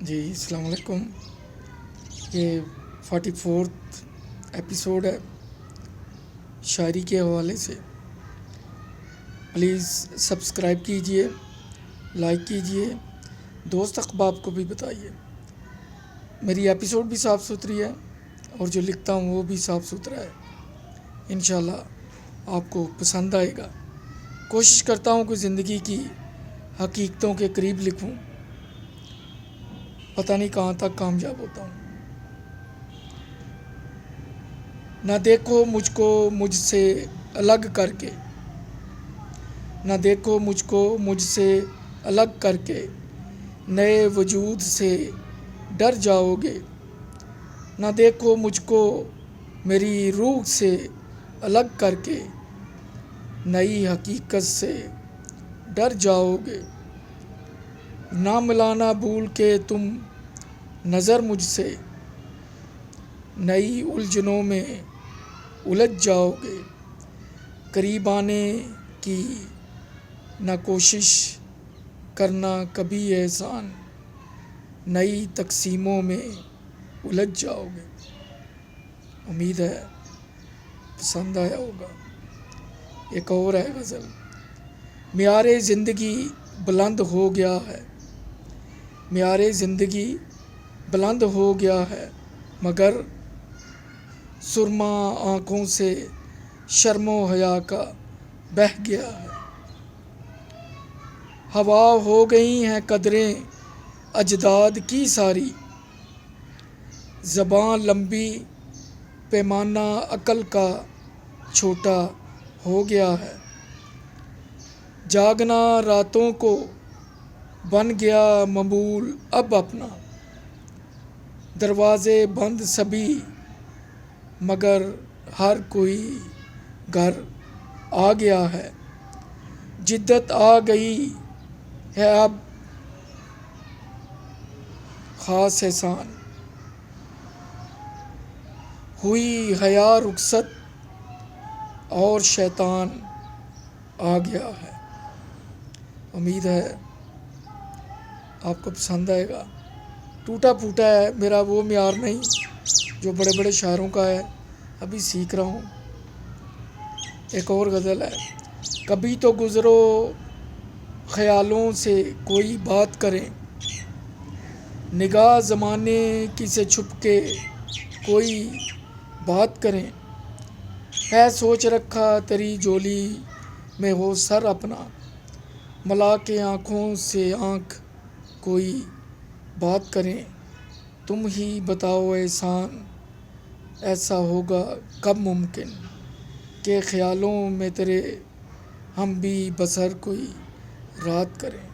جی السلام علیکم. یہ 44 ایپیسوڈ ہے شاعری کے حوالے سے. پلیز سبسکرائب کیجئے، لائک کیجئے، دوست احباب کو بھی بتائیے. میری ایپیسوڈ بھی صاف ستھری ہے اور جو لکھتا ہوں وہ بھی صاف ستھرا ہے. انشاءاللہ آپ کو پسند آئے گا. کوشش کرتا ہوں کہ زندگی کی حقیقتوں کے قریب لکھوں. پتہ نہیں کہاں تک کامیاب ہوتا ہوں. نہ دیکھو مجھ کو مجھ سے الگ کر کے، نہ دیکھو مجھ کو مجھ سے الگ کر کے، نئے وجود سے ڈر جاؤ گے. نہ دیکھو مجھ کو میری روح سے الگ کر کے، نئی حقیقت سے ڈر جاؤ گے. نہ ملانا بھول کے تم نظر مجھ سے، نئی الجھنوں میں الجھ جاؤ گے. قریب آنے کی نہ کوشش کرنا کبھی احسان، نئی تقسیموں میں الجھ جاؤ گے. امید ہے پسند آیا ہوگا. ایک اور ہے غزل. معیار زندگی بلند ہو گیا ہے، معیار زندگی بلند ہو گیا ہے، مگر سرما آنکھوں سے شرم و حیا کا بہہ گیا ہے. ہوا ہو گئی ہیں قدریں اجداد کی ساری، زباں لمبی پیمانہ عقل کا چھوٹا ہو گیا ہے. جاگنا راتوں کو بن گیا معمول اب اپنا، دروازے بند سبھی مگر ہر کوئی گھر آ گیا ہے. جدت آ گئی ہے اب خاص احسان، ہوئی حیا رخصت اور شیطان آ گیا ہے. امید ہے آپ کو پسند آئے گا. ٹوٹا پھوٹا ہے، میرا وہ معیار نہیں جو بڑے بڑے شاعروں کا ہے. ابھی سیکھ رہا ہوں. ایک اور غزل ہے. کبھی تو گزرو خیالوں سے کوئی بات کریں، نگاہ زمانے کی سے چھپ کے کوئی بات کریں. ہے سوچ رکھا تیری جولی میں ہو سر اپنا، ملا کے آنکھوں سے آنکھ کوئی بات کریں. تم ہی بتاؤ احسان ایسا ہوگا کب ممکن، کہ خیالوں میں تیرے ہم بھی بسر کوئی رات کریں.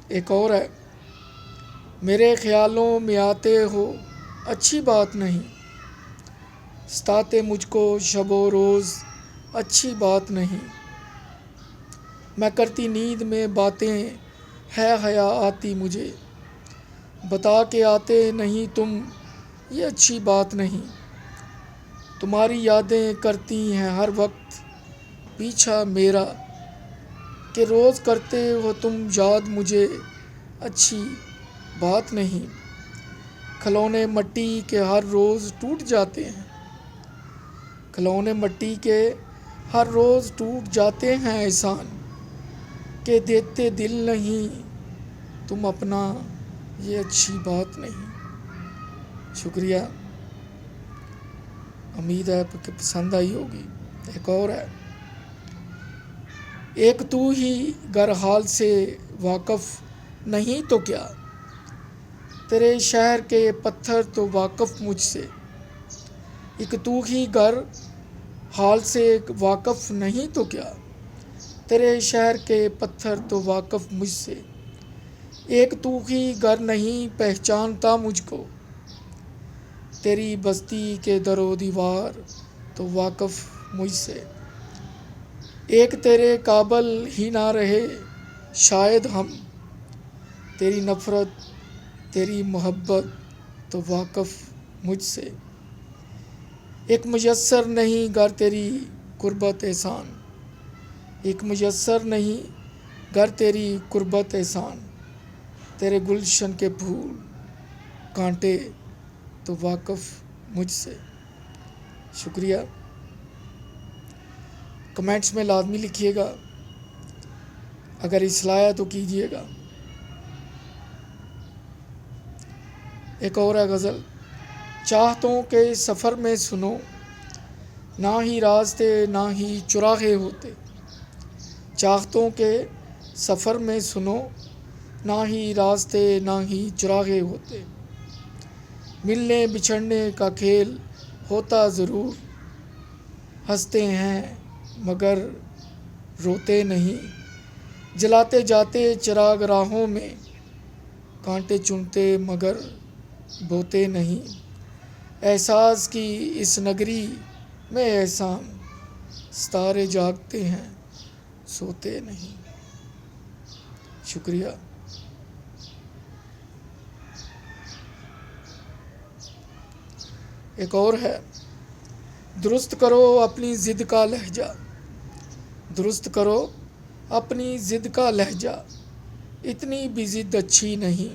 ایک اور ہے. میرے خیالوں میں آتے ہو اچھی بات نہیں، ستاتے مجھ کو شب و روز اچھی بات نہیں. میں کرتی نیند میں باتیں ہے حیا آتی مجھے، بتا کے آتے نہیں تم یہ اچھی بات نہیں. تمہاری یادیں کرتی ہیں ہر وقت پیچھا میرا، کہ روز کرتے ہو تم یاد مجھے اچھی بات نہیں. کھلونے مٹی کے ہر روز ٹوٹ جاتے ہیں، کھلونے مٹی کے ہر روز ٹوٹ جاتے ہیں احسان، کہ دیتے دل نہیں تم اپنا یہ اچھی بات نہیں. شکریہ. امید ہے کہ پسند آئی ہوگی. ایک اور ہے. ایک تو ہی گر حال سے واقف نہیں تو کیا، تیرے شہر کے پتھر تو واقف مجھ سے. ایک تو ہی گر حال سے واقف نہیں تو کیا، تیرے شہر کے پتھر تو واقف مجھ سے. ایک تو ہی گر نہیں پہچانتا مجھ کو، تیری بستی کے در و دیوار تو واقف مجھ سے. ایک تیرے قابل ہی نہ رہے شاید ہم، تیری نفرت تیری محبت تو واقف مجھ سے. ایک میسر نہیں گر تیری قربت احسان، ایک میسر نہیں گر تیری قربت احسان، تیرے گلشن کے پھول کانٹے تو واقف مجھ سے۔ شکریہ۔ کمنٹس میں لازمی لکھیے گا، اگر اصلاح ہے تو کیجیے گا۔ ایک اور ہے غزل، چاہتوں کے سفر میں سنو، نہ ہی راستے نہ ہی چراغے ہوتے۔ چاہتوں کے سفر میں سنو، نہ ہی راستے نہ ہی چراغے ہوتے۔ ملنے بچھڑنے کا کھیل ہوتا ضرور، ہنستے ہیں مگر روتے نہیں۔ جلاتے جاتے چراغ راہوں میں، کانٹے چنتے مگر بوتے نہیں۔ احساس کی اس نگری میں احسان، ستارے جاگتے ہیں سوتے نہیں۔ شکریہ۔ ایک اور ہے، درست کرو اپنی ضد کا لہجہ، درست کرو اپنی ضد کا لہجہ، اتنی بھی ضد اچھی نہیں۔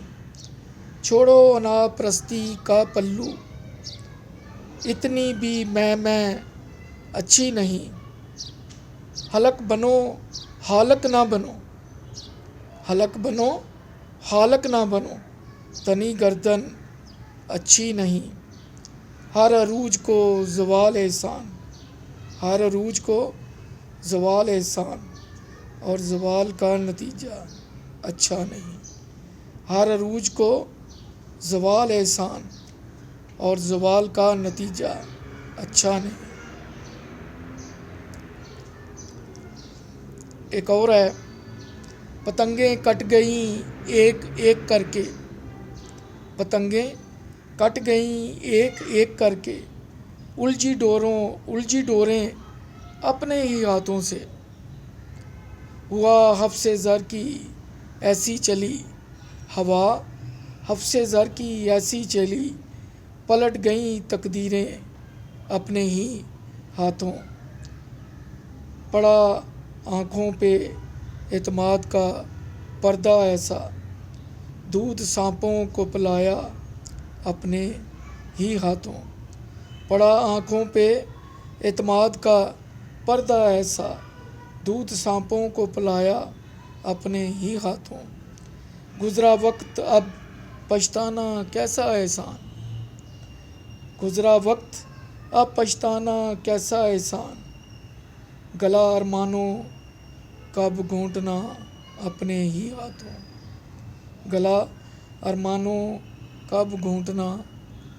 چھوڑو انا پرستی کا پلو، اتنی بھی میں اچھی نہیں۔ حلق بنو حالق نہ بنو، حلق بنو حالق نہ بنو، تنی گردن اچھی نہیں۔ ہر عروج کو زوال احسان، ہر عروج کو زوال احسان، اور زوال کا نتیجہ اچھا نہیں۔ ہر عروج کو زوال احسان، اور زوال کا نتیجہ اچھا نہیں۔ ایک اور ہے، پتنگیں کٹ گئیں ایک ایک کر کے، پتنگیں کٹ گئیں ایک ایک کر کے، الجھی ڈوریں اپنے ہی ہاتھوں سے۔ ہوا حفظ زر کی ایسی چلی ہوا، حفظ زر کی ایسی چلی، پلٹ گئیں تقدیریں اپنے ہی ہاتھوں۔ پڑا آنکھوں پہ اعتماد کا پردہ ایسا، دودھ سانپوں کو پلایا اپنے ہی ہاتھوں۔ پڑا آنکھوں پہ اعتماد کا پردہ ایسا، دودھ سانپوں کو پلایا اپنے ہی ہاتھوں۔ گزرا وقت اب پچھتانا کیسا احسان، گزرا وقت اب پچھتانا کیسا احسان، گلا ارمانوں کب گھونٹنا اپنے ہی ہاتھوں، گلا ارمانوں کب گھونٹنا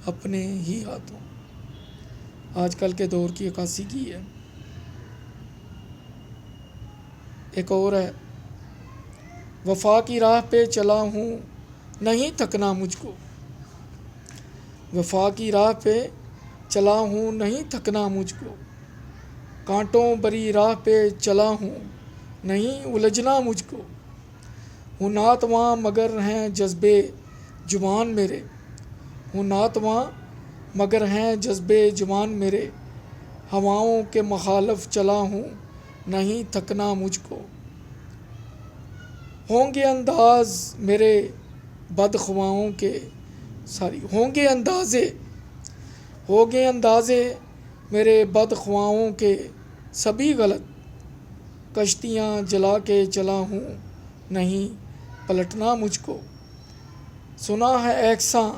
اپنے ہی ہاتھوں۔ آج کل کے دور کی عکاسی کی ہے۔ ایک اور ہے، وفا کی راہ پہ چلا ہوں نہیں تھکنا مجھ کو، وفا کی راہ پہ چلا ہوں نہیں تھکنا مجھ کو، کانٹوں بری راہ پہ چلا ہوں نہیں الجھنا مجھ کو۔ ہوں ناتواں مگر ہیں جذبے جوان میرے، ہوں ناتواں مگر ہیں جذبے جوان میرے، ہواؤں کے مخالف چلا ہوں نہیں تھکنا مجھ کو۔ ہوں گے انداز میرے بدخواہوں کے ہوں گے اندازے میرے بدخواہوں کے سبھی غلط، کشتیاں جلا کے چلا ہوں نہیں پلٹنا مجھ کو۔ سنا ہے یکساں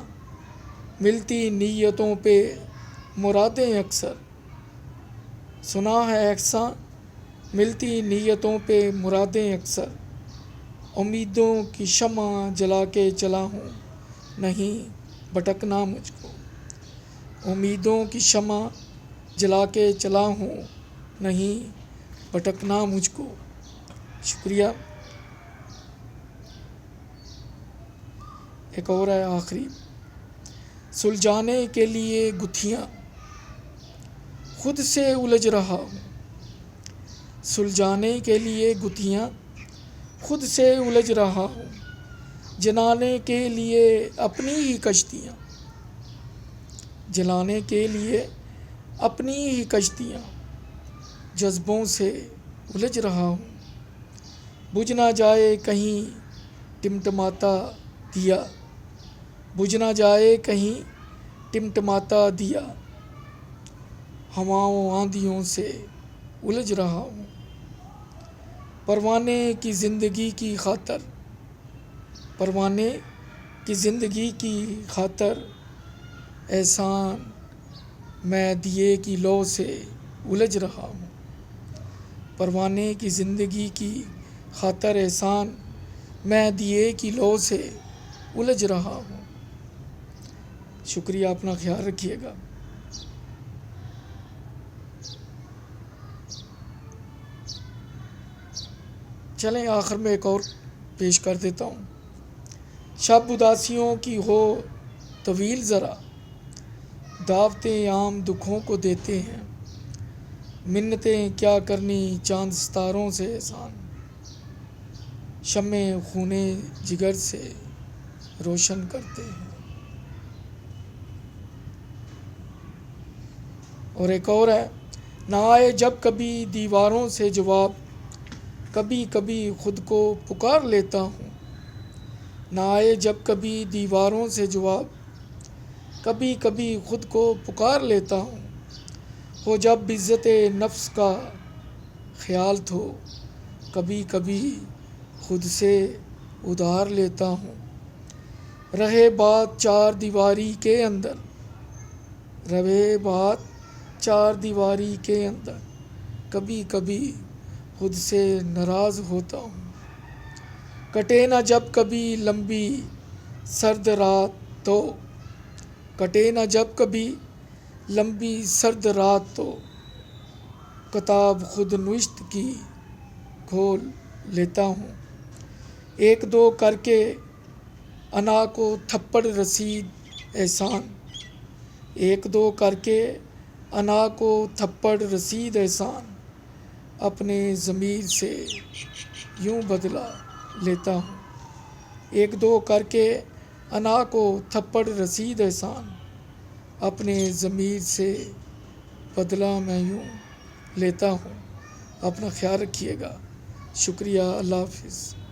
ملتی نیتوں پہ مرادیں اکثر، سنا ہے یکساں ملتی نیتوں پہ مرادیں اکثر، امیدوں کی شمع جلا کے چلا ہوں نہیں بھٹکنا مجھ کو، امیدوں کی شمع جلا کے چلا ہوں نہیں بھٹکنا مجھ کو۔ شکریہ۔ ایک اور ہے آخری، سلجھانے کے لیے گتھیاں خود سے الجھ رہا ہوں، سلجھانے کے لیے گتھیاں خود سے الجھ رہا ہوں، جلانے کے لیے اپنی ہی کشتیاں، جلانے کے لیے اپنی ہی کشتیاں، جذبوں سے الجھ رہا ہوں، بجھ نہ جائے کہیں ٹمٹماتا دیا، بجھ نہ جائے کہیں ٹمٹماتا دیا، ہواؤں آندھیوں سے الجھ رہا ہوں، پروانے کی زندگی کی خاطر، پروانے کی زندگی کی خاطر احسان میں دیے کی لو سے الجھ رہا ہوں، پروانے کی زندگی کی خاطر احسان میں دیے کی لو سے الجھ رہا ہوں۔ شکریہ، اپنا خیال رکھیے گا۔ چلیں آخر میں ایک اور پیش کر دیتا ہوں۔ شب اداسیوں کی ہو طویل ذرا، دعوتیں عام دکھوں کو دیتے ہیں، منتیں کیا کرنی چاند ستاروں سے احسان، شمع خون جگر سے روشن کرتے ہیں۔ اور ایک اور ہے، نہ آئے جب کبھی دیواروں سے جواب، کبھی کبھی خود کو پکار لیتا ہوں، نہ آئے جب کبھی دیواروں سے جواب، کبھی کبھی خود کو پکار لیتا ہوں، ہو جب عزت نفس کا خیال تو کبھی کبھی خود سے ادھار لیتا ہوں، رہے بات چار دیواری کے اندر، رہے بات چار دیواری کے اندر، کبھی کبھی خود سے ناراض ہوتا ہوں، کٹے نہ جب کبھی لمبی سرد رات تو، کٹے نہ جب کبھی لمبی سرد رات تو، کتاب خود نوشت کی کھول لیتا ہوں، ایک دو کر کے انا کو تھپڑ رسید احسان، ایک دو کر کے انا کو تھپڑ رسید احسان، اپنے ضمیر سے یوں بدلہ لیتا ہوں، ایک دو کر کے انا کو تھپڑ رسید احسان، اپنے ضمیر سے بدلہ میں یوں لیتا ہوں۔ اپنا خیال رکھیے گا۔ شکریہ، اللہ حافظ۔